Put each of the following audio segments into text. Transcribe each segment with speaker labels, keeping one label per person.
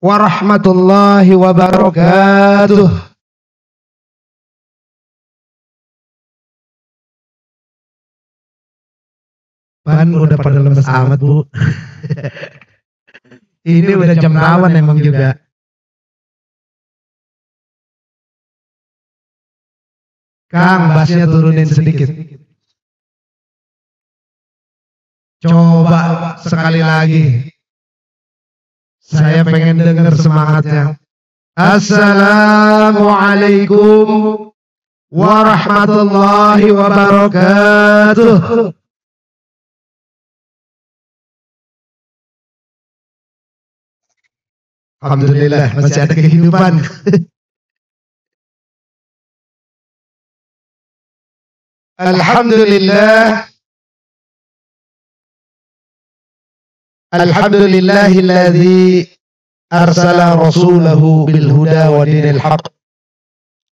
Speaker 1: warahmatullahi wabarakatuh. Pan udah pada lemes amat, Bu. Ini udah jam rawan emang juga. Kang, bassnya turunin sedikit. Coba sekali lagi. Saya pengen dengar semangatnya. Assalamualaikum warahmatullahi wabarakatuh. Alhamdulillah masih ada kehidupan. Alhamdulillah. Alhamdulillahilladzi arsala rasulahu bil huda wa dinil haqq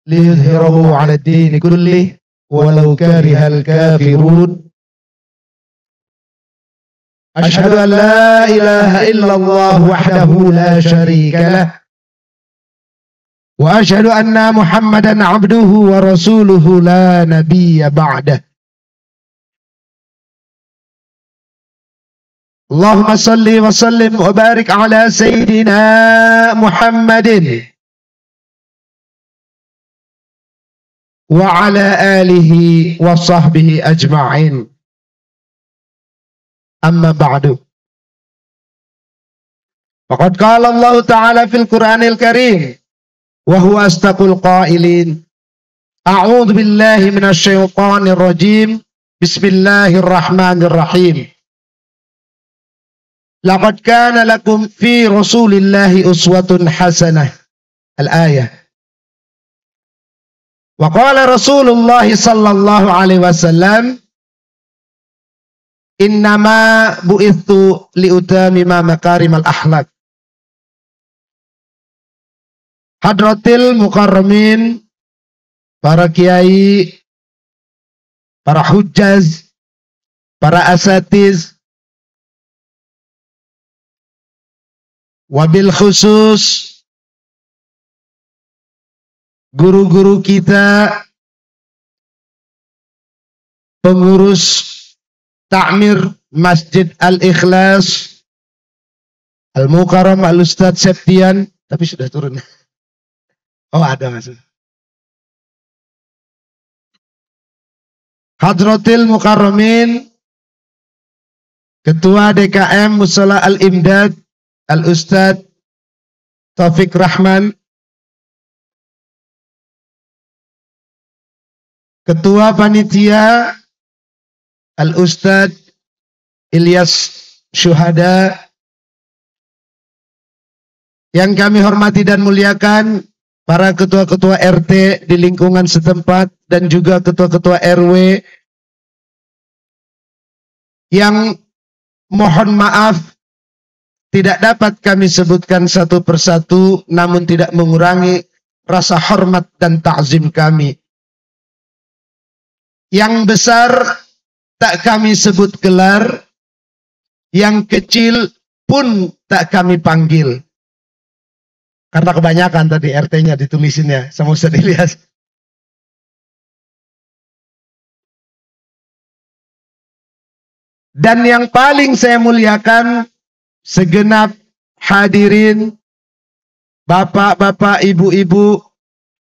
Speaker 1: liyudhhirahu 'ala ad-din kullih walau karihal kafirun. Ashhadu an la ilaha illallah wahdahu la syarika lah wa ashhadu anna Muhammadan 'abduhu wa rasuluhu la nabiyya ba'dah. Allahumma salli wa sallim wa barik ala sayyidina Muhammadin wa ala alihi wa sahbihi ajma'in. Amma ba'du. Faqad qala Allah Ta'ala fil Qur'anil Karim wa huwa astaqul qailin. A'udzu billahi minasy syaithanir rajim. Bismillahirrahmanirrahim. Laqad kana lakum fi Rasulillahi uswatun hasanah. Al-ayah. Wa qala Rasulullah sallallahu alaihi wasallam, innama bu'ithu liutamima makarimal akhlak. Hadratil mukarramin, para kiai, para hujjaz, para asatiz, wabil khusus guru-guru kita, pengurus Ta'mir Masjid Al-Ikhlas, Al-Mukarram Al-Ustadz Septian, tapi sudah turun. Oh, ada maksud. Hadratil Mukarramin, Ketua DKM Musala Al-Imdad, Al-Ustadz Taufik Rahman, Ketua Panitia Al-Ustadz Ilyas Syuhada, yang kami hormati dan muliakan para ketua-ketua RT di lingkungan setempat dan juga ketua-ketua RW yang mohon maaf tidak dapat kami sebutkan satu persatu, namun tidak mengurangi rasa hormat dan ta'zim kami. Yang besar tak kami sebut gelar, yang kecil pun tak kami panggil. Karena kebanyakan tadi RT-nya ditulisinnya sama Ustaz Ilyas. Dan yang paling saya muliakan, segenap hadirin, bapak-bapak, ibu-ibu,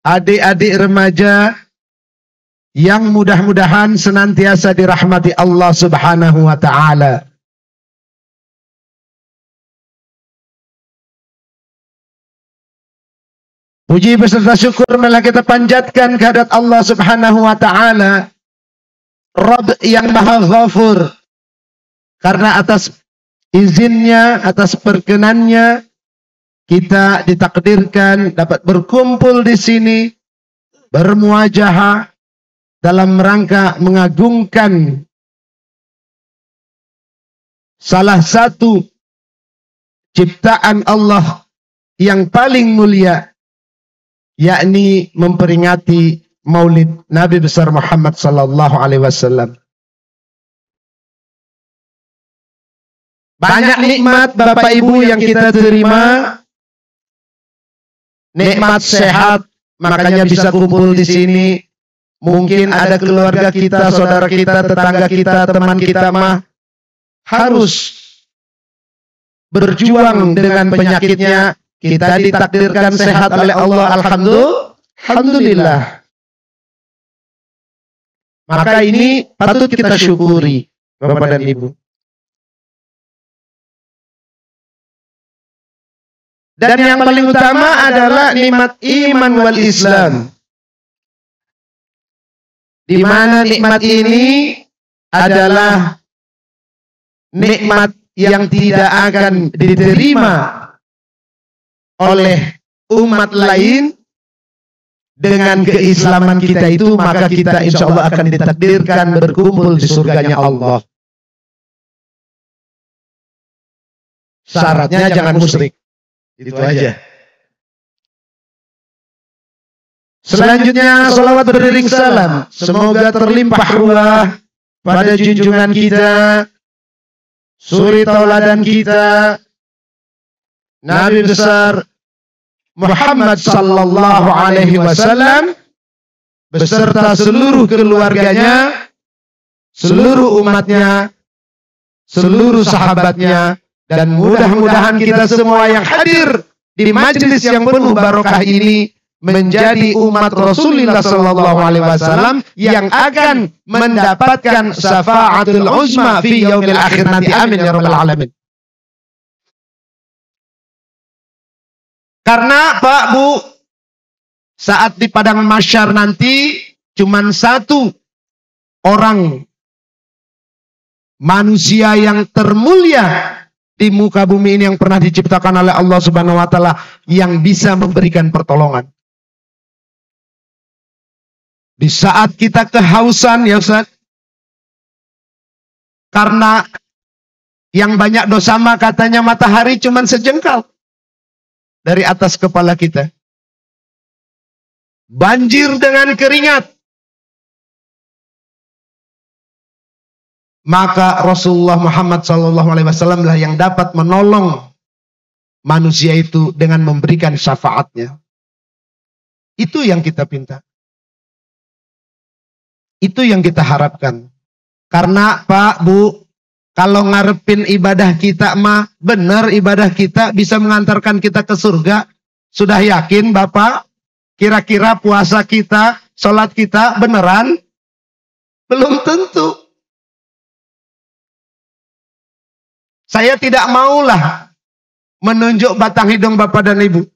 Speaker 1: adik-adik remaja, yang mudah-mudahan senantiasa dirahmati Allah Subhanahu wa Ta'ala. Puji beserta syukur malah kita panjatkan kehadirat Allah Subhanahu wa Ta'ala, Rabb yang Maha Ghafur, karena atas izinnya, atas perkenannya, kita ditakdirkan dapat berkumpul di sini, bermuajahah dalam rangka mengagungkan salah satu ciptaan Allah yang paling mulia, yakni memperingati Maulid Nabi besar Muhammad sallallahu alaihi wasallam. Banyak nikmat Bapak Ibu yang kita terima nikmat sehat, makanya bisa kumpul di sini. Mungkin ada keluarga kita, saudara kita, tetangga kita, teman kita mah harus berjuang dengan penyakitnya. Kita ditakdirkan sehat oleh Allah, alhamdulillah. Maka ini patut kita syukuri, Bapak dan Ibu. Dan yang paling utama adalah nikmat iman wal Islam. Di mana nikmat ini adalah nikmat yang tidak akan diterima oleh umat lain. Dengan keislaman kita itu, maka kita insya Allah akan ditakdirkan berkumpul di surganya Allah. Syaratnya jangan musyrik. Itu aja. Selanjutnya, salawat beriring salam. Semoga terlimpah ruah pada junjungan kita, suri tauladan kita, Nabi besar Muhammad sallallahu alaihi wasallam beserta seluruh keluarganya, seluruh umatnya, seluruh sahabatnya, dan mudah-mudahan kita semua yang hadir di majelis yang penuh barokah ini menjadi umat Rasulullah sallallahu alaihi wasallam yang akan mendapatkan syafaatul uzma fi yaumil akhir nanti. Amin ya rabbal alamin. Karena Pak Bu, saat di padang mahsyar nanti cuman satu orang manusia yang termulia di muka bumi ini yang pernah diciptakan oleh Allah Subhanahu wa taala yang bisa memberikan pertolongan. Di saat kita kehausan ya Ustaz, karena yang banyak dosa mah katanya matahari cuman sejengkal dari atas kepala kita. Banjir dengan keringat. Maka Rasulullah Muhammad SAW lah yang dapat menolong manusia itu dengan memberikan syafaatnya. Itu yang kita pinta. Itu yang kita harapkan. Karena Pak, Bu, kalau ngarepin ibadah kita mah benar, ibadah kita bisa mengantarkan kita ke surga. Sudah yakin Bapak? Kira-kira puasa kita, sholat kita beneran? Belum tentu. Saya tidak maulah menunjuk batang hidung Bapak dan Ibu.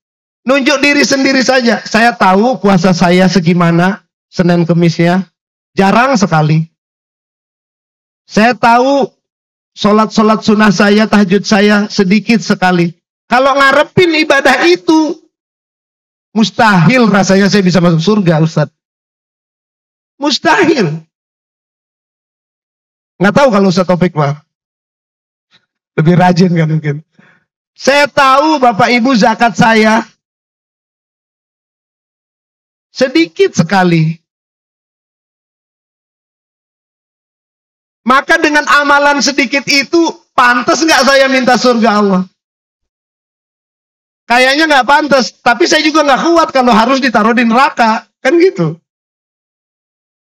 Speaker 1: Nunjuk diri sendiri saja. Saya tahu puasa saya segimana Senin Kemisnya. Jarang sekali. Saya tahu sholat-sholat sunnah saya, tahajud saya sedikit sekali. Kalau ngarepin ibadah itu, mustahil rasanya saya bisa masuk surga, Ustadz. Mustahil. Nggak tahu kalau Ustadz Taufik mah. Lebih rajin kan mungkin. Saya tahu Bapak Ibu zakat saya sedikit sekali. Maka dengan amalan sedikit itu, pantas nggak saya minta surga Allah? Kayaknya nggak pantas, tapi saya juga nggak kuat kalau harus ditaruh di neraka, kan gitu.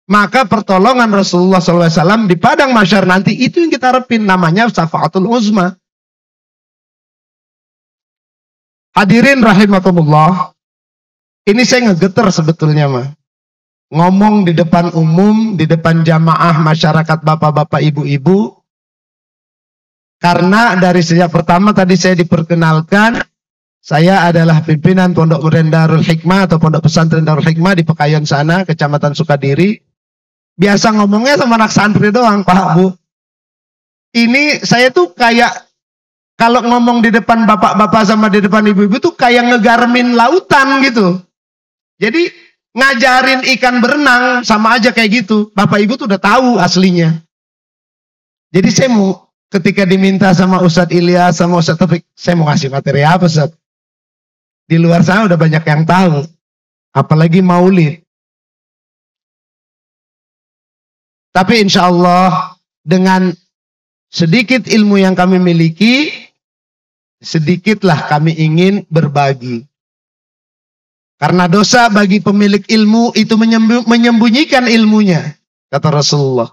Speaker 1: Maka pertolongan Rasulullah SAW di padang mahsyar nanti, itu yang kita harapin, namanya syafaatul uzma. Hadirin rahimakumullah, ini saya ngegeter sebetulnya mah. Ngomong di depan umum, di depan jamaah masyarakat bapak-bapak, ibu-ibu. Karena dari sejak pertama tadi saya diperkenalkan, saya adalah pimpinan Pondok Pesantren Darul Hikmah atau Pondok Pesantren Darul Hikmah di Pekayon sana, Kecamatan Sukadiri. Biasa ngomongnya sama anak santri doang, Pak Bu. Ini saya tuh kayak, kalau ngomong di depan bapak-bapak sama di depan ibu-ibu tuh kayak ngegarmin lautan gitu. Jadi ngajarin ikan berenang sama aja kayak gitu. Bapak Ibu tuh udah tahu aslinya. Jadi saya mau ketika diminta sama Ustadz Ilyas sama Ustadz Taufik, saya mau ngasih materi apa Ustadz? Di luar sana udah banyak yang tahu. Apalagi maulid. Tapi insya Allah dengan sedikit ilmu yang kami miliki, sedikitlah kami ingin berbagi. Karena dosa bagi pemilik ilmu itu menyembunyikan ilmunya, kata Rasulullah.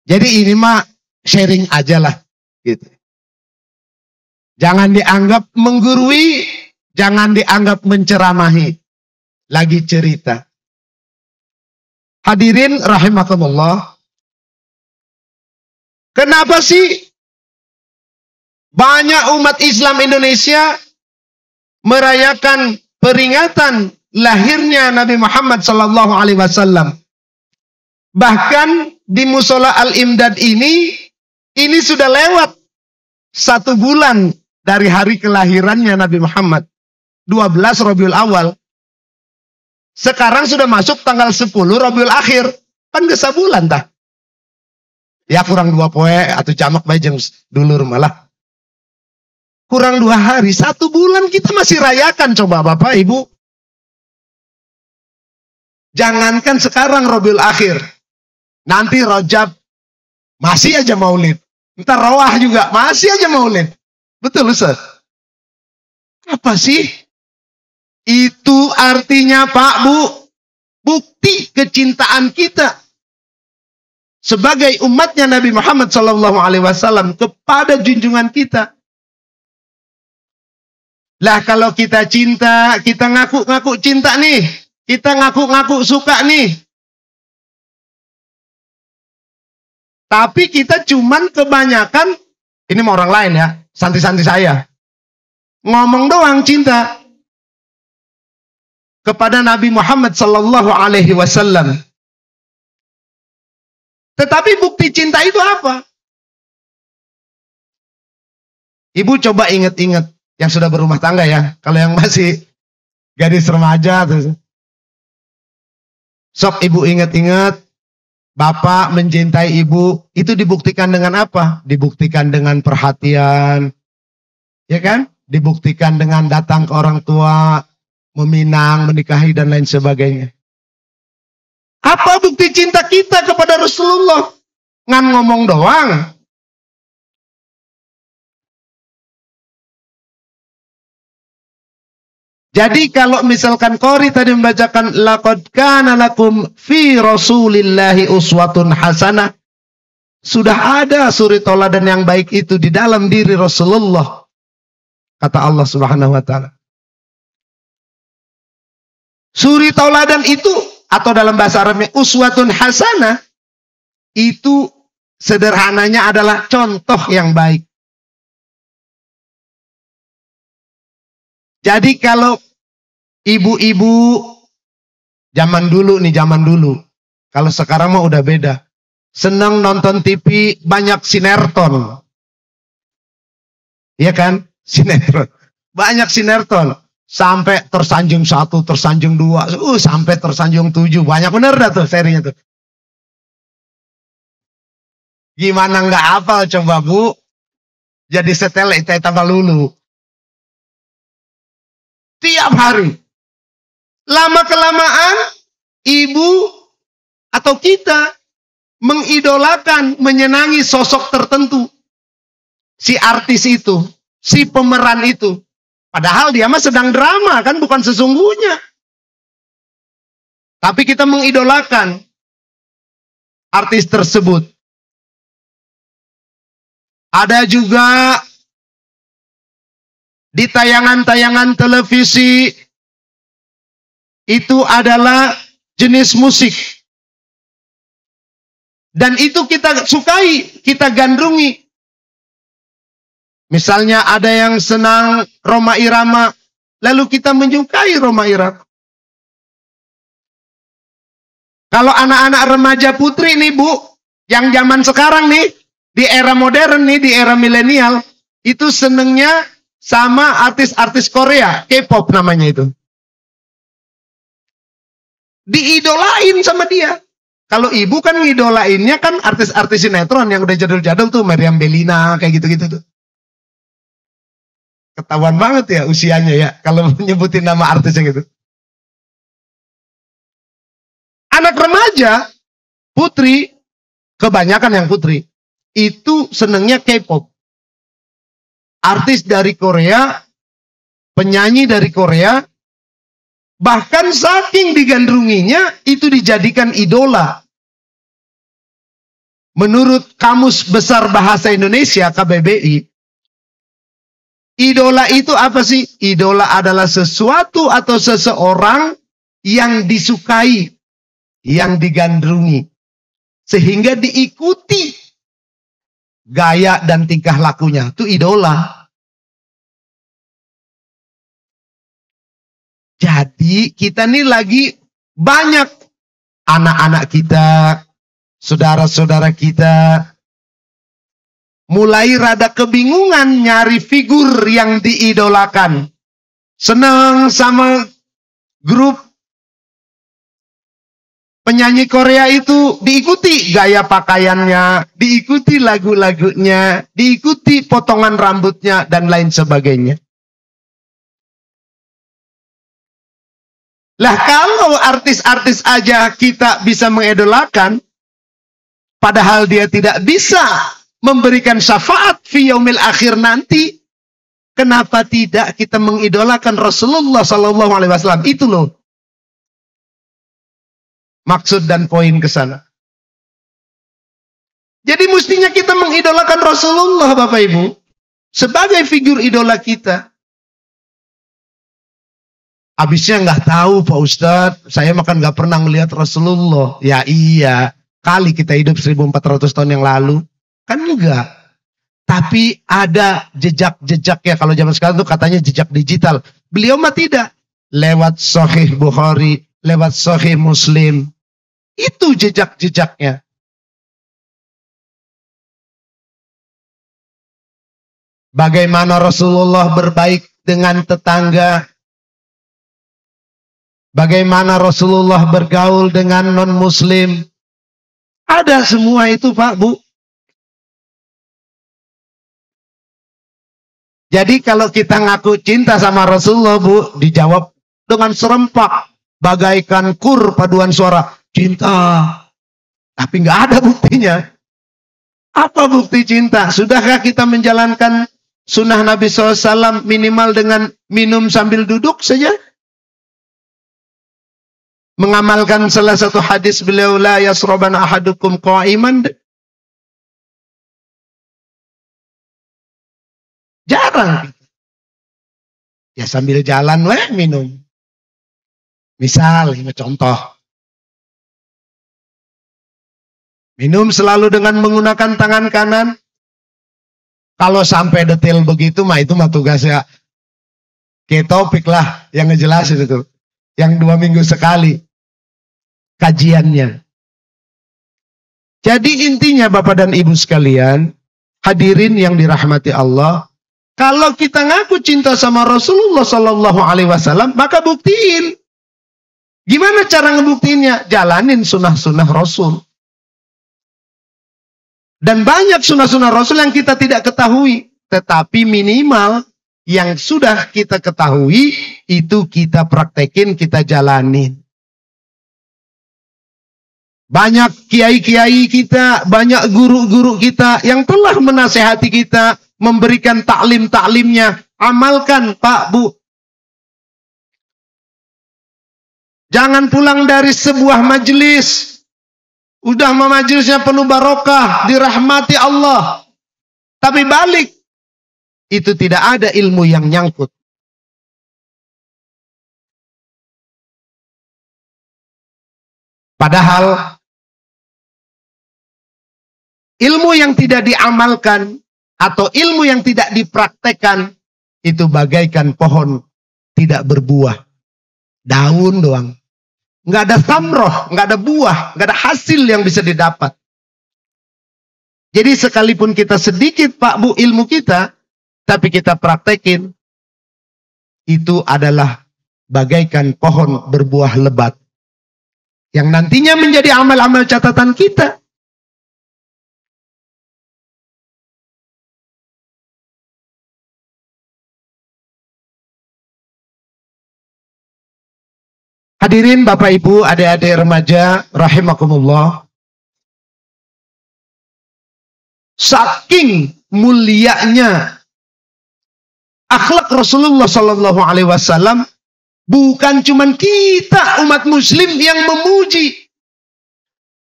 Speaker 1: Jadi ini mah sharing aja lah, gitu. Jangan dianggap menggurui, jangan dianggap menceramahi. Lagi cerita. Hadirin rahimakumullah. Kenapa sih banyak umat Islam Indonesia merayakan peringatan lahirnya Nabi Muhammad SAW? Bahkan di Musola Al-Imdad ini sudah lewat 1 bulan dari hari kelahirannya Nabi Muhammad, 12 Rabiul Awal. Sekarang sudah masuk tanggal 10 Rabiul Akhir, kan ke sebulan dah. Ya kurang 2 poe atau jamak bae jeung dulur malah. Kurang 2 hari, 1 bulan kita masih rayakan, coba Bapak Ibu. Jangankan sekarang Rabiul Akhir, nanti Rajab masih aja maulid. Ntar Rawah juga masih aja maulid. Betul Ustaz? Apa sih? Itu artinya Pak Bu, bukti kecintaan kita sebagai umatnya Nabi Muhammad SAW kepada junjungan kita. Lah kalau kita cinta, kita ngaku-ngaku cinta nih. Kita ngaku-ngaku suka nih. Tapi kita cuman kebanyakan, ini mau orang lain ya, santi-santi saya. Ngomong doang cinta kepada Nabi Muhammad SAW. Tetapi bukti cinta itu apa? Ibu coba ingat-ingat yang sudah berumah tangga ya. Kalau yang masih gadis remaja, terus. Sok ibu ingat-ingat, bapak mencintai ibu, itu dibuktikan dengan apa? Dibuktikan dengan perhatian, ya kan? Dibuktikan dengan datang ke orang tua, meminang, menikahi, dan lain sebagainya. Apa bukti cinta kita kepada Rasulullah? Ngan ngomong doang. Jadi kalau misalkan Qori tadi membacakan laqad kana lakum fi Rasulillahi uswatun hasanah, sudah ada suri toladan yang baik itu di dalam diri Rasulullah, kata Allah Subhanahu wa taala. Suri toladan itu atau dalam bahasa Arabnya uswatun hasanah itu sederhananya adalah contoh yang baik. Jadi kalau ibu-ibu zaman dulu, kalau sekarang mah udah beda. Senang nonton TV banyak sinetron. Iya kan? Sinetron. Banyak sinetron. Sampai tersanjung 1, tersanjung 2, sampai tersanjung 7. Banyak bener dah tuh serinya tuh. Gimana nggak hafal coba Bu? Jadi setel itu tambah lulu. Tiap hari. Lama-kelamaan, ibu atau kita mengidolakan, menyenangi sosok tertentu. Si artis itu, si pemeran itu. Padahal dia mah sedang drama, kan bukan sesungguhnya. Tapi kita mengidolakan artis tersebut. Ada juga di tayangan-tayangan televisi itu adalah jenis musik. Dan itu kita sukai, kita gandrungi. Misalnya ada yang senang Rhoma Irama, lalu kita menyukai Rhoma Irama. Kalau anak-anak remaja putri nih Bu, yang zaman sekarang nih, di era modern nih, di era milenial, itu senengnya sama artis-artis Korea, K-pop namanya itu. Diidolain sama dia. Kalau ibu kan ngidolainnya kan artis-artis sinetron yang udah jadul-jadul tuh, Meriam Bellina, kayak gitu-gitu tuh. Ketahuan banget ya usianya ya, kalau nyebutin nama artisnya gitu. Anak remaja, putri, kebanyakan yang putri, itu senengnya K-pop. Artis dari Korea penyanyi dari Korea, bahkan saking digandrunginya itu dijadikan idola. Menurut Kamus Besar Bahasa Indonesia KBBI, idola itu apa sih? Idola adalah sesuatu atau seseorang yang disukai, yang digandrungi, sehingga diikuti gaya dan tingkah lakunya. Itu idola. Jadi kita nih lagi banyak anak-anak kita, saudara-saudara kita, mulai rada kebingungan nyari figur yang diidolakan. Senang sama grup penyanyi Korea itu, diikuti gaya pakaiannya, diikuti lagu-lagunya, diikuti potongan rambutnya, dan lain sebagainya. Lah kalau artis-artis aja kita bisa mengidolakan, padahal dia tidak bisa memberikan syafaat fi yaumil akhir nanti, kenapa tidak kita mengidolakan Rasulullah SAW? Itu loh maksud dan poin ke sana. Jadi mestinya kita mengidolakan Rasulullah, Bapak Ibu, sebagai figur idola kita. Habisnya nggak tahu Pak Ustadz, saya makan nggak pernah melihat Rasulullah. Ya iya, kali kita hidup 1400 tahun yang lalu. Kan enggak. Tapi ada jejak-jejaknya. Kalau zaman sekarang tuh katanya jejak digital. Beliau mah tidak. Lewat Sahih Bukhari, lewat Sahih Muslim. Itu jejak-jejaknya. Bagaimana Rasulullah berbaik dengan tetangga. Bagaimana Rasulullah bergaul dengan non-muslim. Ada semua itu Pak, Bu. Jadi kalau kita ngaku cinta sama Rasulullah, Bu, dijawab dengan serempak. Bagaikan kur paduan suara. Cinta. Tapi nggak ada buktinya. Apa bukti cinta? Sudahkah kita menjalankan sunnah Nabi SAW minimal dengan minum sambil duduk saja? Mengamalkan salah satu hadis beliau, la yasroban ahadukum qa'iman. Jarang. Ya sambil jalan minum. Misal, ini contoh. Minum selalu dengan menggunakan tangan kanan. Kalau sampai detail begitu, itu mah tugasnya Topik lah yang ngejelasin itu. Yang 2 minggu sekali kajiannya. Jadi intinya Bapak dan Ibu sekalian, hadirin yang dirahmati Allah, kalau kita ngaku cinta sama Rasulullah SAW, maka buktiin. Gimana cara ngebuktiinnya? Jalanin sunnah-sunnah Rasul. Dan banyak sunnah-sunnah Rasul yang kita tidak ketahui. Tetapi minimal yang sudah kita ketahui, itu kita praktekin, kita jalanin. Banyak kiai-kiai kita, banyak guru-guru kita yang telah menasehati kita, memberikan taklim-taklimnya. Amalkan Pak, Bu. Jangan pulang dari sebuah majelis. Udah majelisnya penuh barokah, dirahmati Allah. Tapi balik. Itu tidak ada ilmu yang nyangkut. Padahal ilmu yang tidak diamalkan atau ilmu yang tidak dipraktekkan itu bagaikan pohon tidak berbuah. Daun doang. Nggak ada samroh, nggak ada buah, nggak ada hasil yang bisa didapat. Jadi sekalipun kita sedikit Pak Bu ilmu kita, tapi kita praktekin, itu adalah bagaikan pohon berbuah lebat. Yang nantinya menjadi amal-amal catatan kita. Hadirin Bapak Ibu, adik-adik remaja, rahimakumullah. Saking mulianya akhlak Rasulullah Sallallahu Alaihi Wasallam, bukan cuman kita umat Muslim yang memuji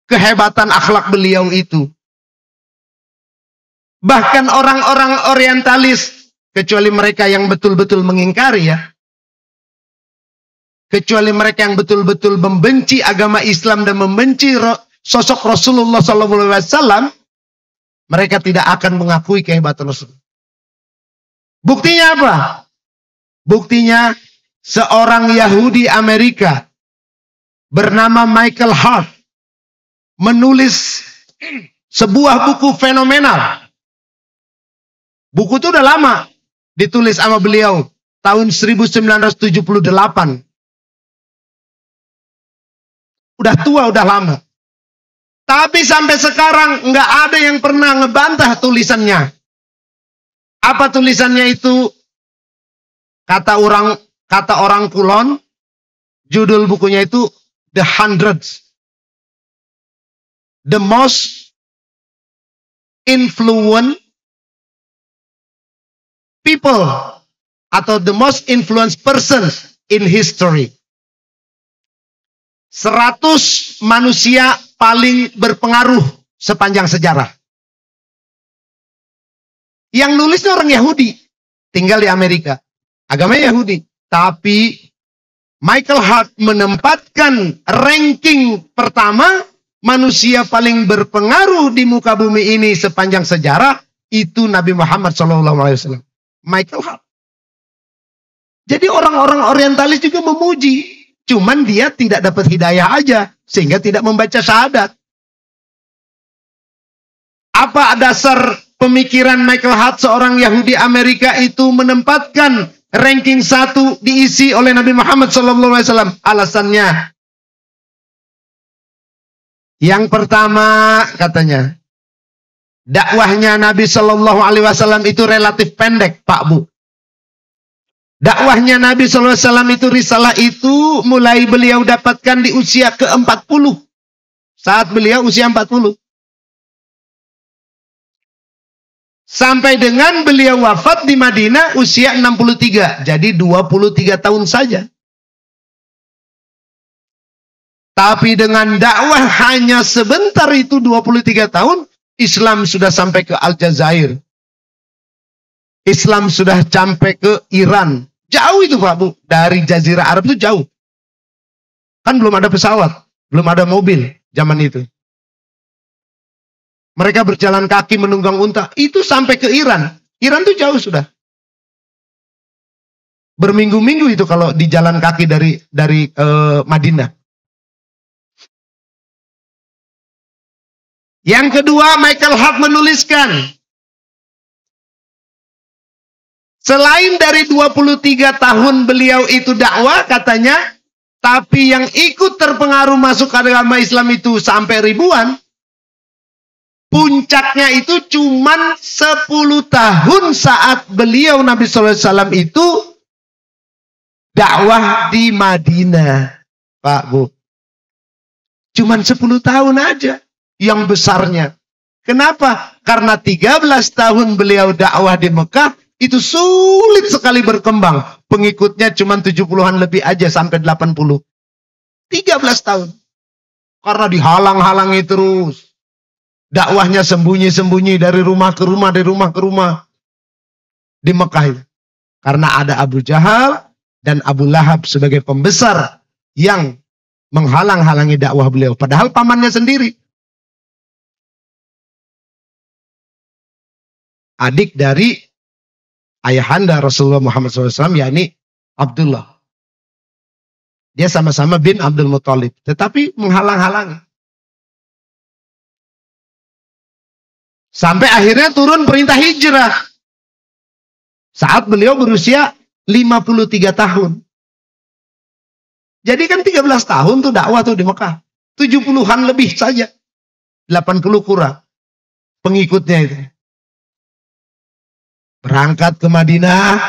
Speaker 1: kehebatan akhlak beliau itu. Bahkan orang-orang orientalis, kecuali mereka yang betul-betul mengingkari ya, kecuali mereka yang betul-betul membenci agama Islam dan membenci sosok Rasulullah SAW, mereka tidak akan mengakui kehebatan Rasul. Buktinya apa? Buktinya seorang Yahudi Amerika bernama Michael Hart menulis sebuah buku fenomenal. Buku itu udah lama ditulis sama beliau, tahun 1978. Udah tua, udah lama. Tapi sampai sekarang nggak ada yang pernah ngebantah tulisannya. Apa tulisannya itu? Kata orang Kulon, judul bukunya itu The Hundreds. The most influential people atau the most influenced persons in history. 100 manusia paling berpengaruh sepanjang sejarah. Yang nulisnya orang Yahudi, tinggal di Amerika. Agamanya Yahudi. Tapi Michael Hart menempatkan ranking pertama manusia paling berpengaruh di muka bumi ini sepanjang sejarah, itu Nabi Muhammad SAW. Michael Hart. Jadi orang-orang orientalis juga memuji. Cuman dia tidak dapat hidayah aja, sehingga tidak membaca syahadat. Apa dasar pemikiran Michael Hart, seorang Yahudi Amerika itu menempatkan ranking 1 diisi oleh Nabi Muhammad SAW? Alasannya, yang pertama katanya, dakwahnya Nabi SAW itu relatif pendek, Pak Bu. Dakwahnya Nabi SAW itu, risalah itu mulai beliau dapatkan di usia ke-40. Saat beliau usia 40. Sampai dengan beliau wafat di Madinah usia 63. Jadi 23 tahun saja. Tapi dengan dakwah hanya sebentar itu 23 tahun, Islam sudah sampai ke Aljazair. Islam sudah sampai ke Iran. Jauh itu Pak Bu. Dari Jazirah Arab itu jauh. Kan belum ada pesawat. Belum ada mobil zaman itu. Mereka berjalan kaki menunggang unta. Itu sampai ke Iran. Iran itu jauh sudah. Berminggu-minggu itu kalau di jalan kaki dari Madinah. Yang kedua, Michael Hart menuliskan, selain dari 23 tahun beliau itu dakwah katanya, tapi yang ikut terpengaruh masuk ke agama Islam itu sampai ribuan. Puncaknya itu cuman 10 tahun saat beliau Nabi SAW itu dakwah di Madinah. Pak Bu. Cuman 10 tahun aja yang besarnya. Kenapa? Karena 13 tahun beliau dakwah di Mekah, itu sulit sekali berkembang. Pengikutnya cuma 70-an lebih aja sampai 80. 13 tahun. Karena dihalang-halangi terus. Dakwahnya sembunyi-sembunyi dari rumah ke rumah, dari rumah ke rumah. Di Mekah itu. Karena ada Abu Jahal dan Abu Lahab sebagai pembesar yang menghalang-halangi dakwah beliau. Padahal pamannya sendiri. Adik dari ayahanda Rasulullah Muhammad SAW, yakni Abdullah. Dia sama-sama bin Abdul Muttalib. Tetapi menghalang-halangi. Sampai akhirnya turun perintah hijrah. Saat beliau berusia 53 tahun. Jadi kan 13 tahun tuh dakwah tuh di Mekah. 70-an lebih saja. 80 kurang. Pengikutnya itu. Berangkat ke Madinah.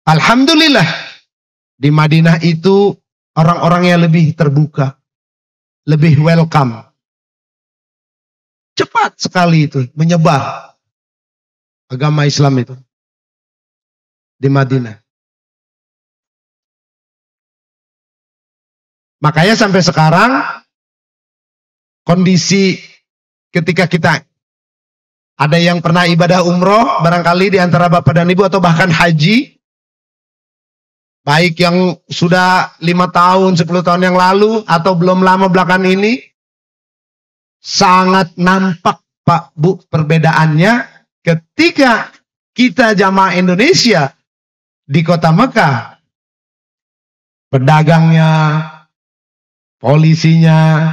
Speaker 1: Alhamdulillah. Di Madinah itu orang-orangnya lebih terbuka. Lebih welcome. Cepat sekali itu menyebar agama Islam itu. di Madinah. Makanya sampai sekarang kondisi ketika kita ada yang pernah ibadah umroh barangkali di antara bapak dan ibu atau bahkan haji, baik yang sudah 5 tahun, 10 tahun yang lalu atau belum lama belakangan ini, sangat nampak Pak Bu perbedaannya ketika kita jamaah Indonesia di kota Mekah. Pedagangnya, polisinya,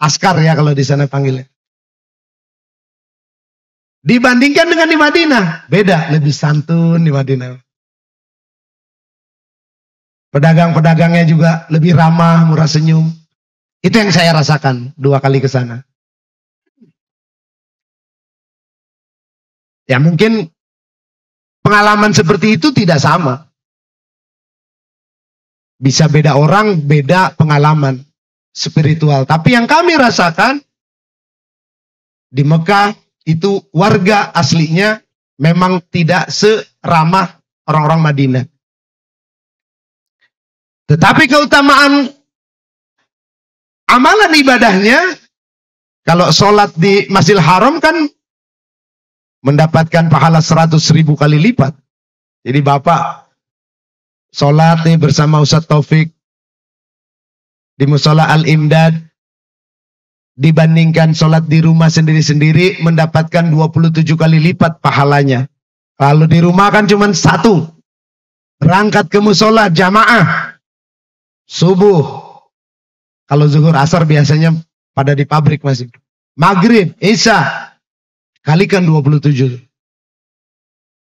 Speaker 1: askar ya kalau di sana panggilnya. Dibandingkan dengan di Madinah, beda, lebih santun di Madinah. Pedagang-pedagangnya juga lebih ramah, murah senyum. Itu yang saya rasakan 2 kali ke sana. Ya mungkin pengalaman seperti itu tidak sama. Bisa beda orang, beda pengalaman spiritual. Tapi yang kami rasakan di Mekah itu warga aslinya memang tidak seramah orang-orang Madinah. Tetapi keutamaan amalan ibadahnya, kalau sholat di Masjidil Haram kan mendapatkan pahala 100.000 kali lipat. Jadi Bapak sholat nih bersama Ustadz Taufik di Mushola Al-Imdad, dibandingkan sholat di rumah sendiri-sendiri mendapatkan 27 kali lipat pahalanya. Kalau di rumah kan cuma 1. Berangkat ke mushola jamaah subuh. Kalau zuhur asar biasanya pada di pabrik masih. Maghrib, isya kalikan 27.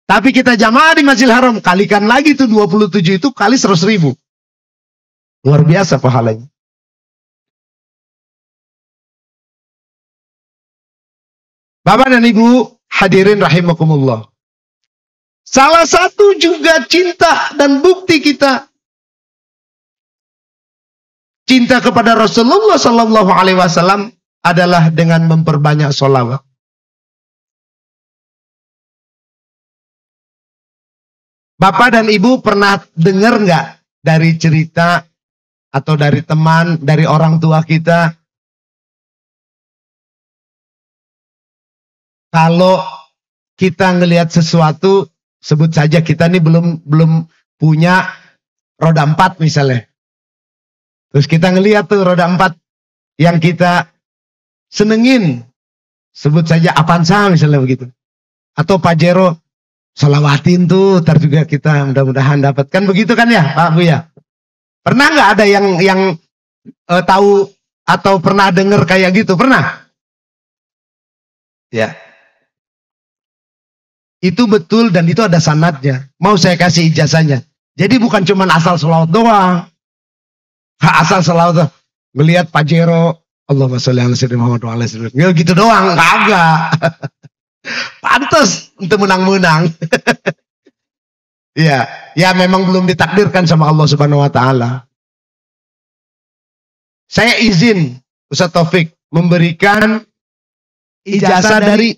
Speaker 1: Tapi kita jamaah di Masjidil Haram, kalikan lagi tuh 27 itu kali 100.000. Luar biasa pahalanya. Bapak dan Ibu hadirin rahimakumullah. Salah satu juga cinta dan bukti kita cinta kepada Rasulullah Sallallahu Alaihi Wasallam adalah dengan memperbanyak sholawat. Bapak dan Ibu pernah dengar nggak dari cerita atau dari teman, dari orang tua kita, kalau kita ngelihat sesuatu, sebut saja kita nih belum punya roda 4 misalnya. Terus kita ngelihat tuh roda 4 yang kita senengin, sebut saja Avanza misalnya begitu. Atau Pajero, sholawatin tuh, ntar juga kita mudah-mudahan dapat. Kan begitu kan ya Pak Bu ya? Pernah nggak ada yang tahu atau pernah dengar kayak gitu? Pernah? Ya. Itu betul dan itu ada sanadnya. Mau saya kasih ijazahnya. Jadi bukan cuma asal sholawat doang. Asal sholawat melihat Pajero, Allahumma sholli ala sayyidina Muhammad wa ala sayyidina, gitu doang, kagak. Pantas untuk menang-menang. Ya, ya memang belum ditakdirkan sama Allah Subhanahu wa taala. Saya izin Ustadz Taufik memberikan ijazah dari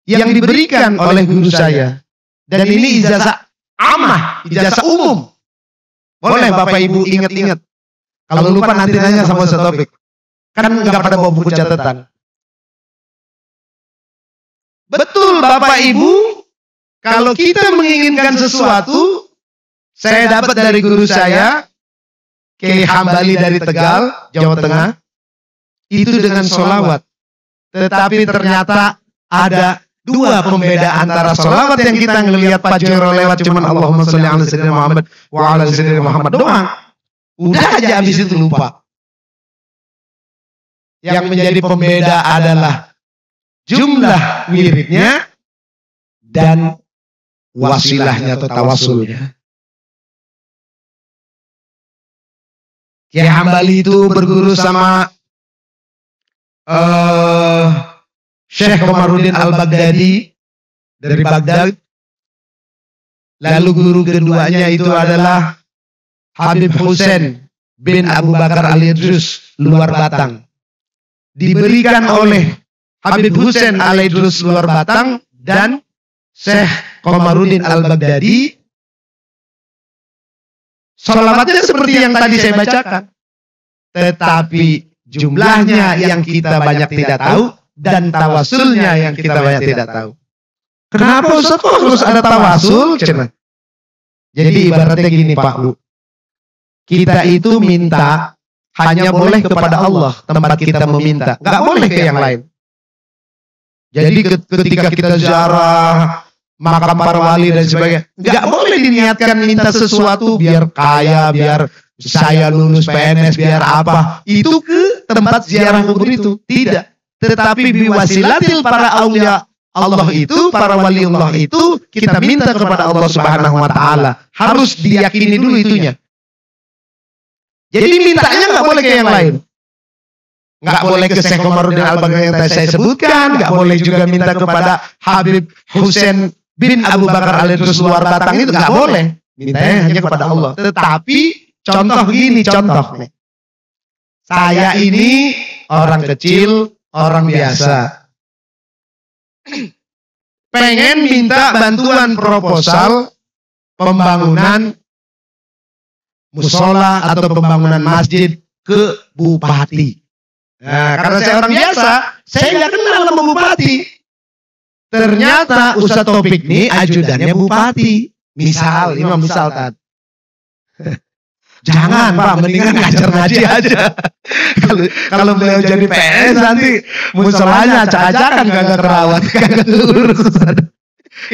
Speaker 1: yang diberikan oleh guru saya. Dan ini ijazah amah, ijazah umum. Boleh Bapak Ibu ingat-ingat. Kalau lupa nanti nanya sama Ustadz Taufik. Kan nggak pada bawa buku catatan. Betul Bapak Ibu, kalau kita menginginkan sesuatu, saya dapat dari guru saya, Kiai Hambali dari Tegal, Jawa Tengah, itu dengan sholawat. Tetapi ternyata ada 2 pembeda antara sholawat yang kita ngelihat Pajero lewat cuman Allahumma sholli ala sayyidina Muhammad wa ala sayyidina Muhammad doang. Udah aja habis itu lupa. Yang menjadi pembeda adalah jumlah wiridnya dan wasilahnya atau tawasulnya. Kiai Hambali itu berguru sama Syekh Komarudin Al-Baghdadi dari Baghdad. Lalu guru keduanya itu adalah Habib Husain bin Abu Bakar Al-Idrus luar Batang. Diberikan oleh Habib Husain Al-Idrus luar Batang dan Syekh Komarudin Al-Baghdadi, sholawatnya seperti yang tadi saya bacakan. Tetapi jumlahnya yang kita banyak tidak tahu, dan tawasulnya yang kita banyak tidak tahu. Kenapa Ustaz kok harus ada tawasul? Jadi ibaratnya gini Pak Bu. Kita itu minta hanya boleh kepada Allah tempat kita meminta. Nggak boleh ke yang lain. Jadi ketika kita ziarah makam para wali dan sebagainya, nggak boleh diniatkan minta sesuatu biar kaya, biar saya lulus PNS, biar apa. Itu ke tempat ziarah kubur itu. Tidak. Tetapi biwasilatil para aulia Allah itu, para wali Allah itu, kita minta kepada Allah Subhanahu wa Ta'ala. Harus diyakini dulu itunya. Jadi mintanya nggak boleh ke yang lain. Nggak boleh ke Syekh Komarudin Al-Baghdadi yang tadi saya sebutkan. Nggak boleh juga minta kepada Habib Husain bin Abu Bakar Al-Idrus luar Batang itu. Nggak boleh. Mintanya hanya kepada Allah. Tetapi contoh gini, contoh nih. Saya ini orang kecil, orang biasa. Pengen minta bantuan proposal pembangunan musola atau pembangunan masjid ke bupati. Nah, karena saya orang biasa, saya nggak kenal sama bupati. Ternyata Ustaz Taufik nih ajudannya bupati. Misal, ini misal Tad. Jangan Pak, mendingan ngajar ngaji aja. Kalau beliau jadi PNS nanti musolanya acak-acakan kagak kerawat, kagak urus.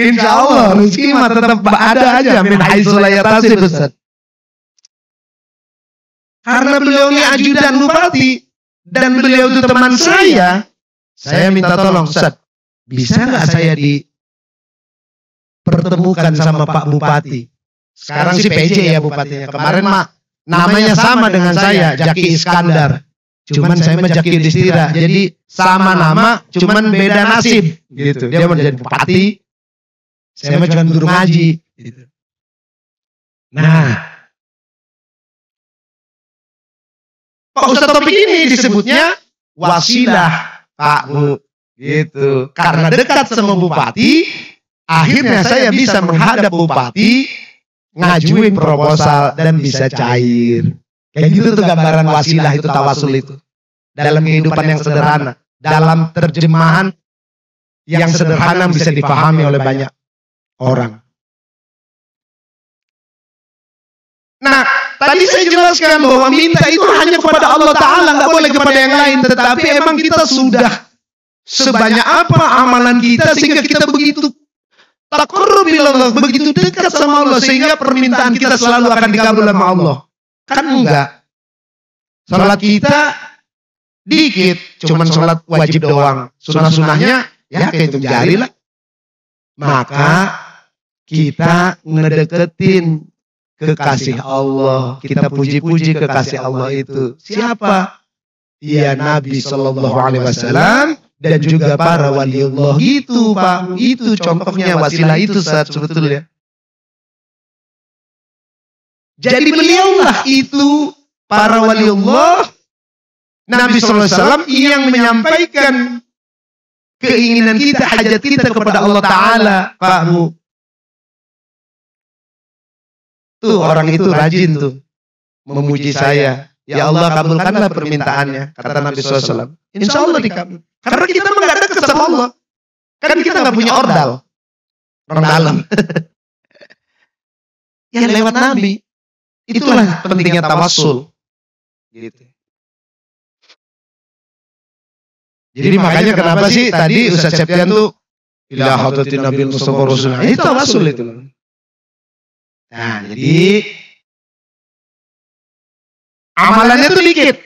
Speaker 1: Insya Allah rezeki mah tetap ada aja. Min haitsu la yahtasib Ustaz. Karena beliau ini ajudan bupati dan beliau itu teman saya minta tolong Ustaz, bisa nggak saya dipertemukan sama Pak Bupati? Sekarang sih PJ ya bupatinya. Kemarin mah namanya sama dengan saya, Jaki Iskandar. Cuman saya mah Jaki Yudhistira. Jadi sama nama, cuman beda nasib. Gitu. Dia mau jadi bupati, saya mah cuma guru ngaji. Gitu. Nah, Pak Ustaz Taufik ini disebutnya wasilah, Pak Bu. Gitu. Karena dekat sama bupati, akhirnya saya bisa menghadap bupati, ngajuin proposal dan bisa cair. Kayak gitu tuh gambaran wasilah itu, tawasul itu. Dalam kehidupan yang sederhana, dalam terjemahan yang sederhana bisa dipahami oleh banyak orang. Nah, tadi saya jelaskan bahwa minta itu hanya kepada Allah Ta'ala, nggak boleh kepada yang lain. Tetapi emang kita sudah sebanyak apa amalan kita sehingga kita begitu taqarrub ilallah, begitu dekat sama Allah sehingga permintaan kita selalu akan dikabul sama Allah. Kan enggak. Salat kita dikit, cuman salat wajib doang. Sunah-sunahnya ya kayak itu jari lah. Maka kita ngedeketin kekasih Allah, kita puji-puji kekasih Allah itu. Siapa? Ya Nabi Sallallahu Alaihi Wasallam dan juga para waliullah. Gitu Pak, itu contohnya wasilah itu saat sebetulnya. Jadi beliaulah itu para waliullah, Nabi Sallallahu Alaihi Wasallam yang menyampaikan keinginan kita, hajat kita kepada Allah Ta'ala. Pak Bu, tuh orang itu rajin tuh memuji saya. Ya Allah kabulkanlah permintaannya, kata Nabi SAW. Insya Allah dikabul. Karena kita nggak dekat sama Allah. Kan kita nggak punya ordal, orang dalam. Ya lewat Nabi. Itulah pentingnya tawasul. Gitu. Jadi makanya kenapa sih tadi Ustaz Septian tuh ila hadratin Nabi Mustafa Rasulullah. Itu tawasul itu. Nah, jadi amalannya tuh dikit.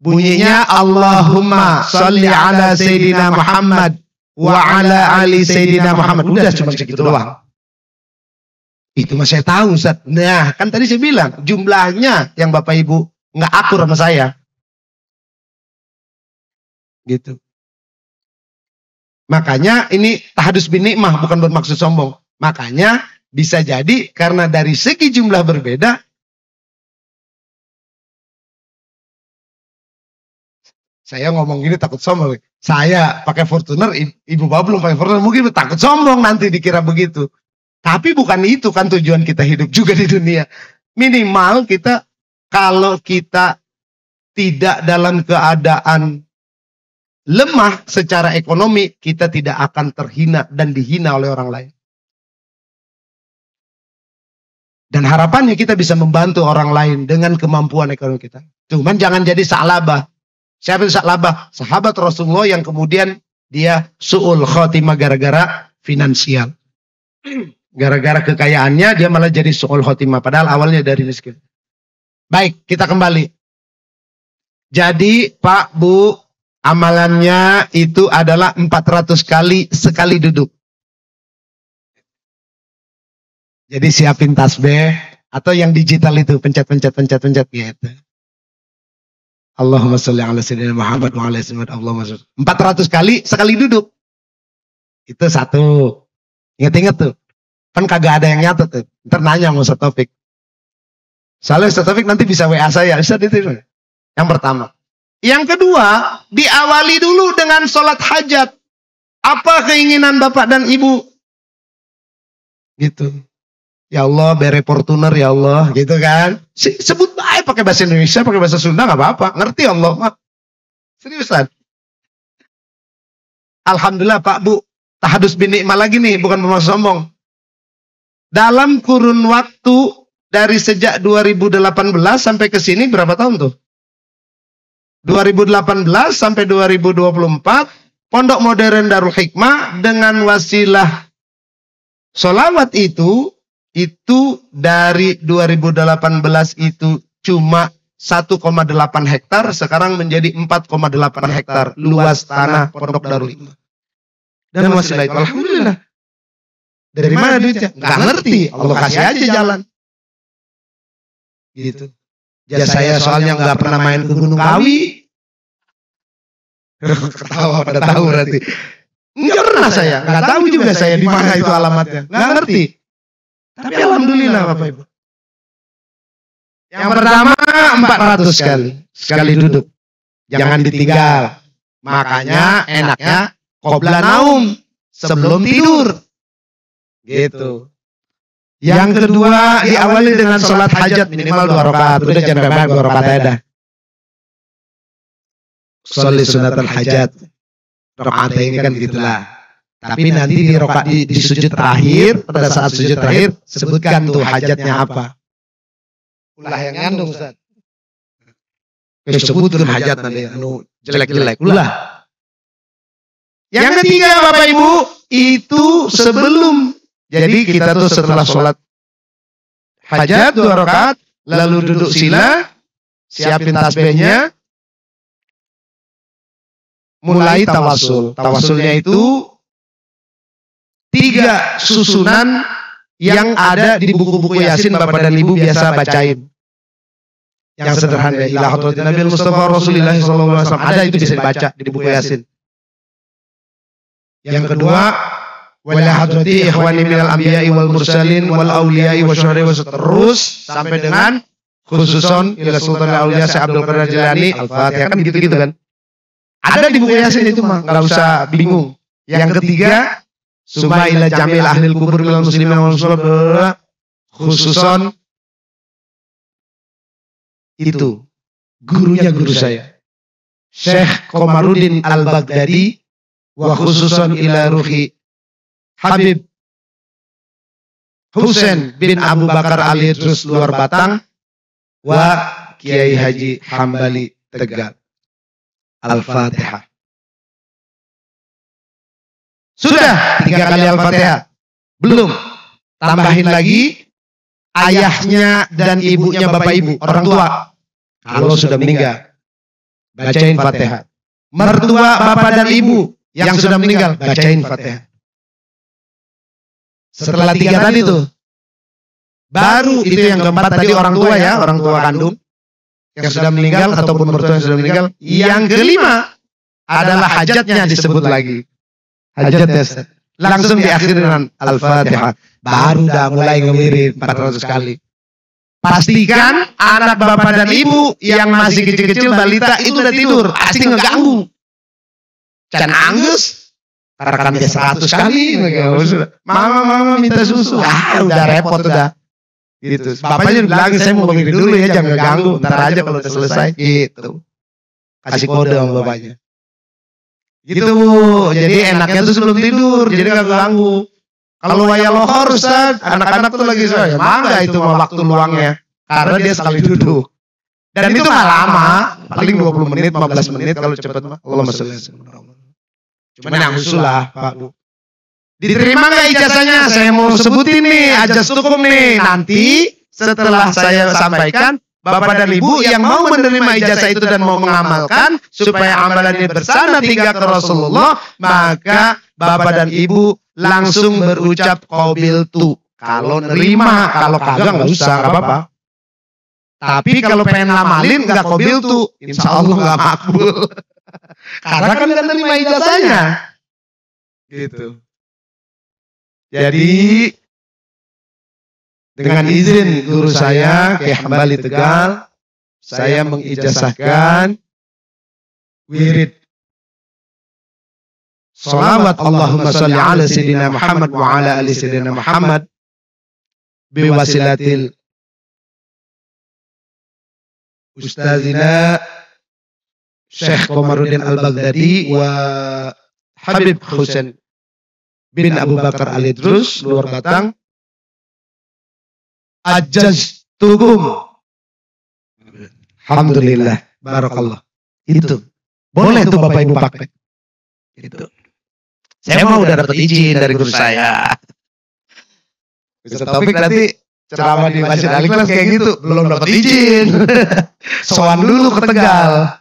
Speaker 1: Bunyinya Allahumma sholli ala Sayyidina Muhammad wa ala ali Sayyidina Muhammad. Udah cuma segitu doang. Itu mah saya tahu Ustaz. Nah, kan tadi saya bilang jumlahnya yang Bapak Ibu nggak akur sama saya. Gitu. Makanya ini tahadus bin nikmah, bukan bermaksud sombong. Makanya bisa jadi karena dari segi jumlah berbeda, Saya ngomong gini takut sombong. Saya pakai Fortuner, Ibu Bapak belum pakai Fortuner, mungkin takut sombong nanti dikira begitu. Tapi bukan itu kan tujuan kita hidup juga di dunia. Minimal kita, kalau kita tidak dalam keadaan lemah secara ekonomi, kita tidak akan terhina dan dihina oleh orang lain. Dan harapannya kita bisa membantu orang lain dengan kemampuan ekonomi kita. Cuman jangan jadi sa'labah. Siapa itu sa'labah? Sahabat Rasulullah yang kemudian dia su'ul khotimah gara-gara finansial. Gara-gara kekayaannya dia malah jadi su'ul khotimah. Padahal awalnya dari miskin. Baik, kita kembali. Jadi Pak, Bu, amalannya itu adalah 400 kali sekali duduk. Jadi siapin tasbih atau yang digital itu pencet gitu. Allahumma sholli ala sayyidina Muhammad wa ala sayyidina Allahumma sholli. 400 kali sekali duduk. Itu satu. Ingat-ingat tuh. Kan kagak ada yang nyatet tuh. Ntar nanya sama Ustaz Taufik. Soalnya Ustaz Taufik nanti bisa WA saya. Ustaz itu. Yang pertama. Yang kedua, diawali dulu dengan sholat hajat. Apa keinginan Bapak dan Ibu? Gitu. Ya Allah, bere Fortuner ya Allah, gitu kan. Sebut baik pakai bahasa Indonesia, pakai bahasa Sunda nggak apa-apa. Ngerti Allah, Pak. Seriusan. Alhamdulillah Pak, Bu. Tahadus bin nikmah lagi nih, bukan bermaksud sombong. Dalam kurun waktu dari sejak 2018 sampai ke sini berapa tahun tuh? 2018 sampai 2024, Pondok Modern Darul Hikmah dengan wasilah sholawat itu dari 2018 itu cuma 1,8 hektar, sekarang menjadi 4,8 hektar luas tanah Pondok Darul Hikmah. Dan wasilah itu, alhamdulillah. Dari mana duitnya? Nggak ngerti. Allah kasih aja jalan. Gitu. Ya saya soalnya nggak pernah main ke Gunung Kawi. Ketawa pada tahu berarti. Nggak pernah saya. Nggak tahu juga saya di mana itu alamatnya. Nggak ngerti. Tapi alhamdulillah Bapak Ibu. Yang pertama 400 kali. Sekali duduk. Jangan ditinggal. Makanya enaknya qobla naum. Sebelum tidur. Gitu. Yang kedua diawali dengan sholat hajat minimal 2 rakaat. Udah jangan banyak 2 rakaat aja. Sholli sunatul hajat. Rakaat ini kan gitulah. Tapi nanti di rakaat di sujud terakhir, pada saat sujud terakhir sebutkan tuh hajatnya apa. Ulah yang ngandung Ustaz. Sebutkan hajat nanti anu jelek-jelek. Ulah. Yang ketiga Bapak Ibu, itu sebelum. Jadi kita tuh setelah sholat hajat 2 rakaat, lalu duduk sila, siapin tasbihnya, mulai tawasul. Tawasulnya itu 3 susunan yang ada di buku-buku Yasin Bapak dan Ibu biasa bacain. Yang sederhana, ila hadratin Nabi Mustafa Rasulullah SAW, ada itu bisa dibaca di buku Yasin. Yang kedua, wala hadrati ikhwani minal anbiya'i wal mursalin wal awliya'i wa syuhada'i wa terus sampai dengan khususon ila sultan al-awliya Syekh Abdul Qadir Jilani Al-Fatihah, kan gitu-gitu kan. Ada di buku Yasin itu mah, enggak usah bingung. Yang ketiga, summa ila jamil ahlil kubur minal muslimin wal muslimat khususon itu gurunya guru saya Syekh Komarudin Al-Baghdadi wa khususon ila ruhi Habib Husain bin Abu Bakar Ali Idrus Luar Batang wa Kiai Haji Hambali Tegal. Al-Fatihah. Sudah 3 kali Al-Fatihah? Belum. Tambahin lagi ayahnya dan ibunya Bapak Ibu, orang tua. Kalau sudah meninggal, bacain Fatihah. Mertua Bapak dan Ibu yang sudah meninggal, bacain Fatihah. Setelah 3 tadi tuh, baru itu yang keempat tadi orang tua ya, orang tua kandung yang sudah meninggal ataupun mertua yang sudah meninggal. Yang kelima adalah hajatnya disebut lagi. Hajatnya langsung diakhiri dengan Al-Fatihah. Baru udah mulai ngewirid 400 kali. pastikan anak bapak dan ibu yang masih kecil-kecil balita itu udah tidur, pasti ngeganggu. Can anggus, karena dia 100 kali, mama minta susu, udah repot udah. Gitu. Bapaknya bilang saya mau begini dulu ya, jangan ganggu, ntar aja kalau udah selesai. Gitu. Kasih kode sama bapaknya. Gitu Bu. Jadi enaknya tuh sebelum tidur, jadi gak ganggu. Kalau wayah lohor Ustaz, anak-anak tuh lagi ya mangga itu mah waktu luangnya. Karena dia sekali duduk. Dan itu gak lama, paling 20 menit, 15 menit kalau cepat mah. Allahumma sholli alaihi wasallam. Cuman yang usul lah Pak Bu. Diterima gak ijazahnya? Saya mau sebutin nih, ajas tukum nih. Nanti setelah saya sampaikan, Bapak dan Ibu yang mau menerima ijazah itu dan mau mengamalkan, supaya amalannya bersama hingga ke Rasulullah, maka Bapak dan Ibu langsung berucap qabiltu. Kalau nerima, kalau kagak nggak usah, nggak apa-apa. Tapi kalau pengen ngamalin nggak qabiltu, insya Allah nggak makbul. Karena kan nggak nerima ijazahnya. Gitu. Jadi dengan izin guru saya Kiai Hambali Tegal, saya mengijazahkan wirid salawat Allahumma sholli ala sayyidina Muhammad wa ala ali sayyidina Muhammad biwasilatil Ustazina Syekh Komarudin Al-Baghdadi wa Habib Husain bin Abu Bakar Al-Idrus luar Batang ajaz tukum. Alhamdulillah, barakallah. Itu boleh tuh Bapak Ibu pakai. Itu. Saya mau udah dapat izin dari guru saya. Bisa topik nanti ceramah di Masjid Al-Ikhlas kayak gitu, belum dapat izin. Soan dulu ke Tegal.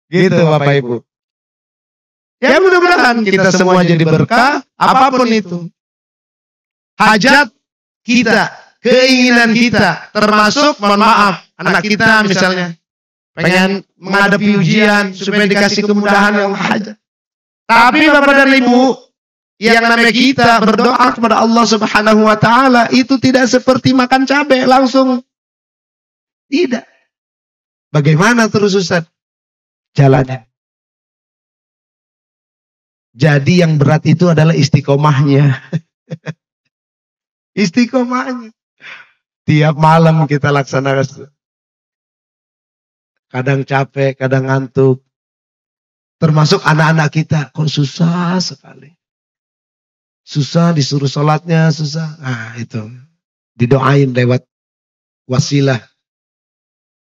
Speaker 1: Gitu Bapak Ibu. Ya mudah-mudahan kita semua jadi berkah, apapun itu. Hajat kita, keinginan kita, termasuk, mohon maaf, anak kita misalnya, pengen menghadapi ujian, supaya dikasih kemudahan yang hajat. Tapi Bapak dan Ibu, yang namanya kita berdoa kepada Allah Subhanahu wa Ta'ala, itu tidak seperti makan cabai langsung. Tidak. Bagaimana terus Ustaz? Jalannya. Jadi yang berat itu adalah istiqomahnya. Istiqomahnya. Tiap malam kita laksanakan. Kadang capek, kadang ngantuk. Termasuk anak-anak kita. Kok susah sekali. Susah disuruh sholatnya, susah. Nah itu. Didoain lewat wasilah.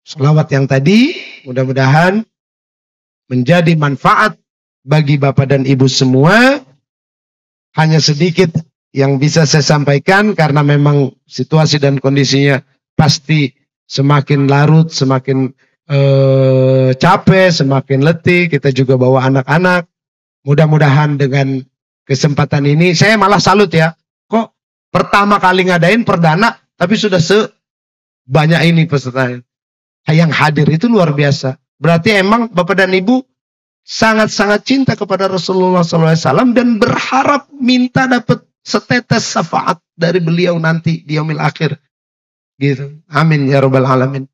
Speaker 1: Sholawat yang tadi mudah-mudahan menjadi manfaat bagi Bapak dan Ibu semua. Hanya sedikit yang bisa saya sampaikan karena memang situasi dan kondisinya pasti semakin larut, semakin capek, semakin letih. Kita juga bawa anak-anak. Mudah-mudahan dengan kesempatan ini, saya malah salut ya. Kok pertama kali ngadain perdana, tapi sudah sebanyak ini pesertanya. Yang hadir itu luar biasa. Berarti emang Bapak dan Ibu sangat-sangat cinta kepada Rasulullah SAW dan berharap minta dapat setetes syafaat dari beliau nanti di yaumil akhir. Gitu. Amin ya rabbal alamin.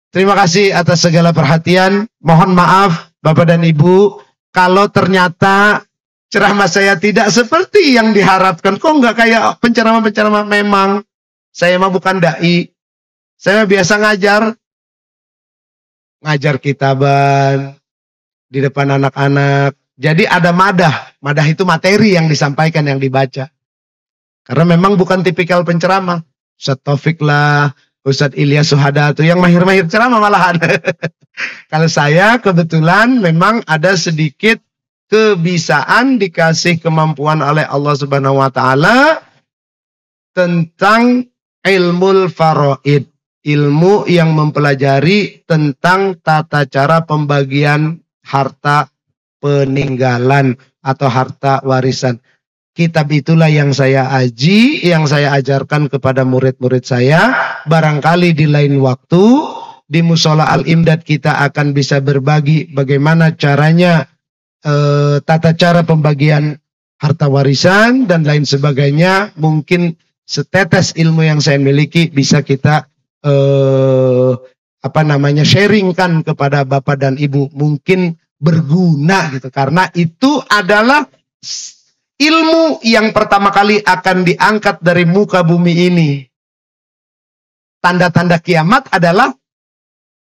Speaker 1: Terima kasih atas segala perhatian. Mohon maaf Bapak dan Ibu kalau ternyata ceramah saya tidak seperti yang diharapkan. Kok nggak kayak penceramah-penceramah? Memang saya mah bukan dai. Saya biasa ngajar kitaban di depan anak-anak. Jadi ada madah. Madah itu materi yang disampaikan, yang dibaca. Karena memang bukan tipikal penceramah. Ustaz Taufik lah, Ustaz Ilyas Suhada itu yang mahir-mahir ceramah malahan. Kalau saya kebetulan memang ada sedikit kebisaan dikasih kemampuan oleh Allah Subhanahu wa Ta'ala tentang ilmul faraid. Ilmu yang mempelajari tentang tata cara pembagian harta peninggalan atau harta warisan. Kitab itulah yang saya aji, yang saya ajarkan kepada murid-murid saya. Barangkali di lain waktu, di Musola Al-Imdad kita akan bisa berbagi bagaimana caranya, tata cara pembagian harta warisan dan lain sebagainya. Mungkin setetes ilmu yang saya miliki bisa kita sharingkan kepada Bapak dan Ibu, mungkin berguna gitu, karena itu adalah ilmu yang pertama kali akan diangkat dari muka bumi ini. Tanda-tanda kiamat adalah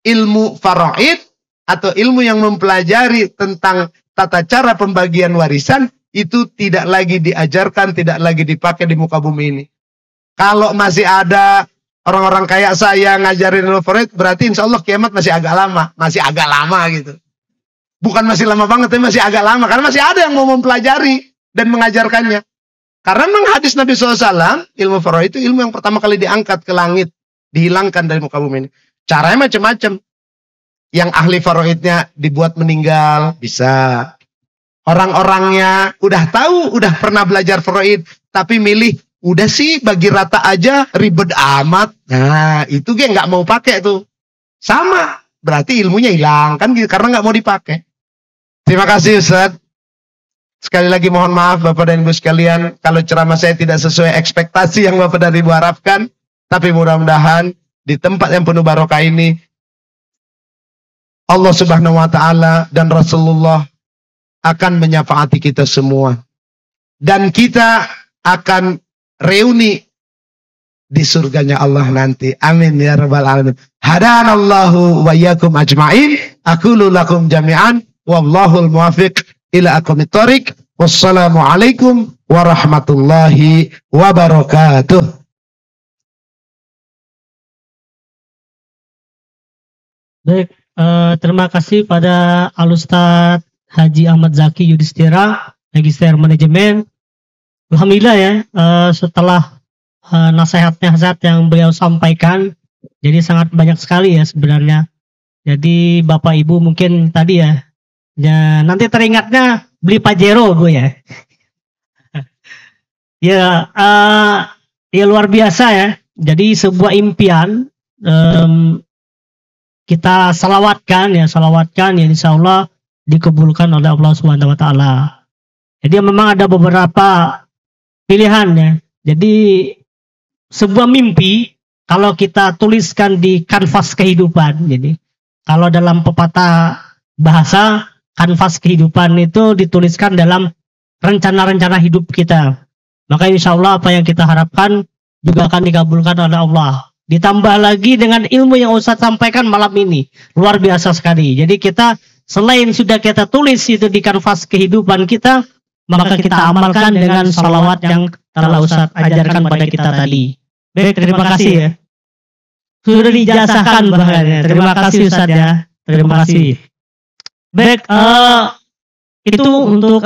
Speaker 1: ilmu faraid atau ilmu yang mempelajari tentang tata cara pembagian warisan itu tidak lagi diajarkan, tidak lagi dipakai di muka bumi ini. Kalau masih ada orang-orang kayak saya ngajarin ilmu faraid, berarti insya Allah kiamat masih agak lama gitu. Bukan masih lama banget, tapi masih agak lama, karena masih ada yang mau mempelajari dan mengajarkannya. Karena memang hadis Nabi SAW, ilmu faraid itu ilmu yang pertama kali diangkat ke langit, dihilangkan dari muka bumi ini. Caranya macam-macam. Yang ahli faraidnya dibuat meninggal, bisa. Orang-orangnya udah tahu, udah pernah belajar faraid, tapi milih, udah sih bagi rata aja, ribet amat. Nah, itu dia nggak mau pakai tuh. Sama, berarti ilmunya hilang, kan gitu, karena nggak mau dipakai. Terima kasih Ustaz. Sekali lagi mohon maaf Bapak dan Ibu sekalian, kalau ceramah saya tidak sesuai ekspektasi yang Bapak dan Ibu harapkan, tapi mudah-mudahan di tempat yang penuh barokah ini, Allah Subhanahu wa Ta'ala dan Rasulullah akan menyafaati kita semua. Dan kita akan reuni di surganya Allah nanti. Amin ya rabbal alamin. Hadanallahu wa iyyakum ajma'in. Aqulu lakum jami'an. Wallahul muwafiq ila aqwamit thoriq. Wassalamualaikum warahmatullahi wabarakatuh.
Speaker 2: Baik, terima kasih pada Al-Ustadz Haji Ahmad Zaki Yudhistira, Magister Manajemen. Alhamdulillah ya, setelah nasihat-nasihat yang beliau sampaikan, jadi sangat banyak sekali ya sebenarnya. Jadi Bapak Ibu mungkin tadi ya nanti teringatnya beli Pajero Bu ya. Ya luar biasa ya. Jadi sebuah impian kita salawatkan ya insya Allah dikabulkan oleh Allah Subhanahu wa Ta'ala. Jadi memang ada beberapa pilihan ya. Jadi sebuah mimpi kalau kita tuliskan di kanvas kehidupan. Jadi kalau dalam pepatah bahasa, kanvas kehidupan itu dituliskan dalam rencana-rencana hidup kita. Maka insya Allah apa yang kita harapkan juga akan dikabulkan oleh Allah. Ditambah lagi dengan ilmu yang Ustaz sampaikan malam ini. Luar biasa sekali. Jadi kita selain sudah kita tulis itu di kanvas kehidupan kita, maka kita amalkan dengan salawat yang telah Ustaz ajarkan pada kita tadi. Baik, terima kasih ya. Sudah dijasahkan bahkan ya. Terima kasih Ustaz ya. Terima kasih. Baik, itu untuk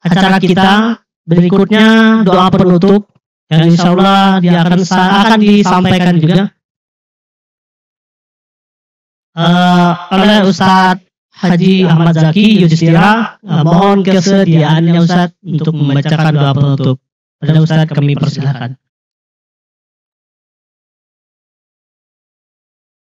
Speaker 2: acara kita. Berikutnya doa penutup yang insya Allah dia akan disampaikan juga oleh Ustadz Haji Ahmad Zaki Yudhistira. Mohon kesediaannya Ustadz untuk membacakan doa penutup. Pada Ustadz kami persilakan.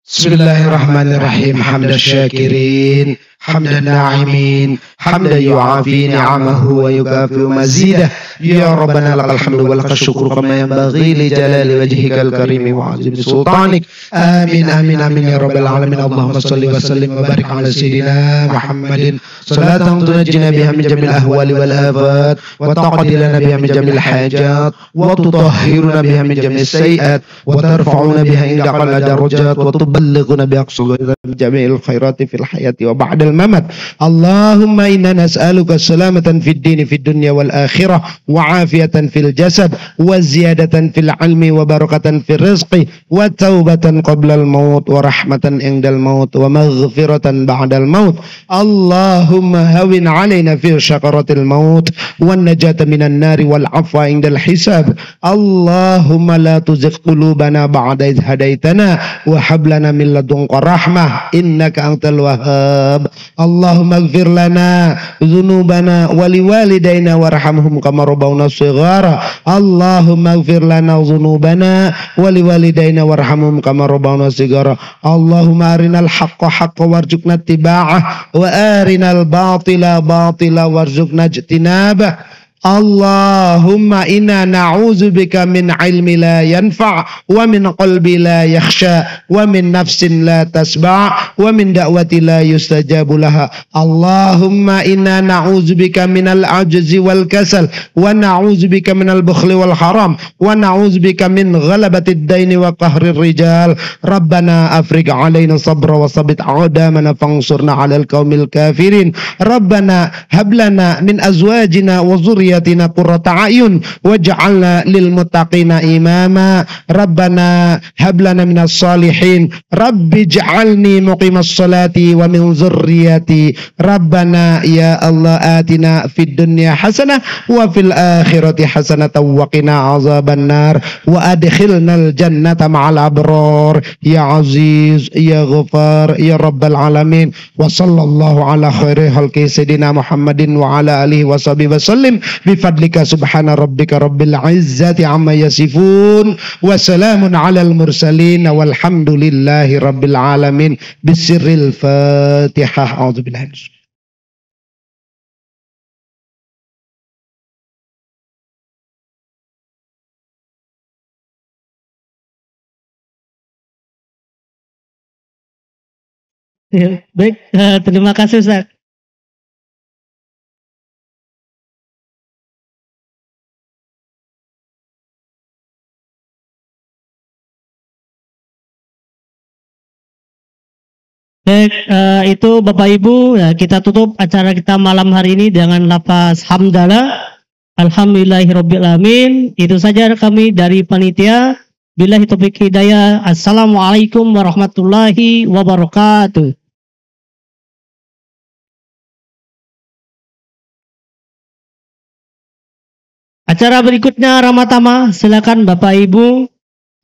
Speaker 1: Bismillahirrahmanirrahim. Hamdan syakirin, hamdan na'imin, hamdan yu'afi ni'amahu wa yukafi'u mazidah. Ya Rabbana lakal hamdu wa lakal syukru kama yanbaghi li jalali wajhikal karimi wa azimi sultanik. Amin amin amin ya rabbal alamin. Allahumma salli wa sallim wa barik ala sayyidina Muhammadin salatan tunajjina biha min jamil ahwali wal afat wa taqdi lana biha min jamil hajat wa tutahhiruna biha min jamil sayiat wa tarfa'una biha indaqal darajat wa tuballighuna bi aqsal jamil khairati fil hayati wa ba'dal mamat. Allahumma inna nas'aluka salamatan fid din fid dunya wal akhirah wa afiyatan fil jasad wa ziyadatan fil ilmi wa barakatan fil rizqi wa taubatan qabla al maut wa rahmatan indal maut wa maghfiratan ba'dal maut. Allahumma hawin alaina fi syakaratil maut wan najata minan nari wal afwa indal hisab. Allahumma la tuzigh qulubana ba'da idh hadaitana wa hab lana min ladunka rahmah innaka antal wahhab. Allahumma ighfir lana dhunubana wa liwalidayna warhamhum kama rabbawna shighara. Allahumma ighfir lana dhunubana wa liwalidayna warhamhum kama rabbawna shighara. Allahumma arinal haqqa haqqan warzuqna ittiba'ah wa arinal batila batila warzuqna ijtinabah. Allahumma inna na'udzubika min ilmi la yanfa' wa min qalbi la yakhsha wa min nafsin la tasba' wa min da'wati la yustajabu laha. Allahumma inna na'udzubika minal ajzi wal kasal wa na'udzubika minal bukhli wal haram wa na'udzubika min ghalabatid daini wa qahrir rijal. Rabbana afriq alaina sabra wa sabit a'damana fansurna 'alal qaumil kafirin. Rabbana hab lana min azwajina wa dzurriyyatina qurrata a'yun waj'alna lil muttaqina imama. Rabbana hab lana minas salihin. Rabbi ij'alni muqimas salati wa min dzurriyyati. Rabbana ya Allah atina fid dunya hasanah wa fil akhirati hasanah wa qina azaban nar wa adkhilnal jannata ma'al abrar ya aziz ya ghafar ya rabbal alamin. Wa sallallahu ala khairi khalqi sayidina Muhammadin wa ala alihi wa sahbihi wa sallim bifadlika subhana rabbika rabbil izzati amma yasifun wa salamun alal mursalin walhamdulillahi rabbil alamin. Bisirril Fatihah. A'udzubillahi.
Speaker 2: Ya, baik, terima kasih Ustaz. Baik, itu Bapak Ibu, ya, kita tutup acara kita malam hari ini dengan lafaz hamdalah. Alhamdulillahirobbilalamin. Itu saja kami dari panitia. Billahi taufiq hidayah. Assalamualaikum warahmatullahi wabarakatuh. Acara berikutnya Ramatama, silakan Bapak Ibu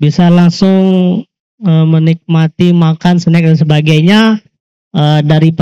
Speaker 2: bisa langsung menikmati makan snack dan sebagainya dari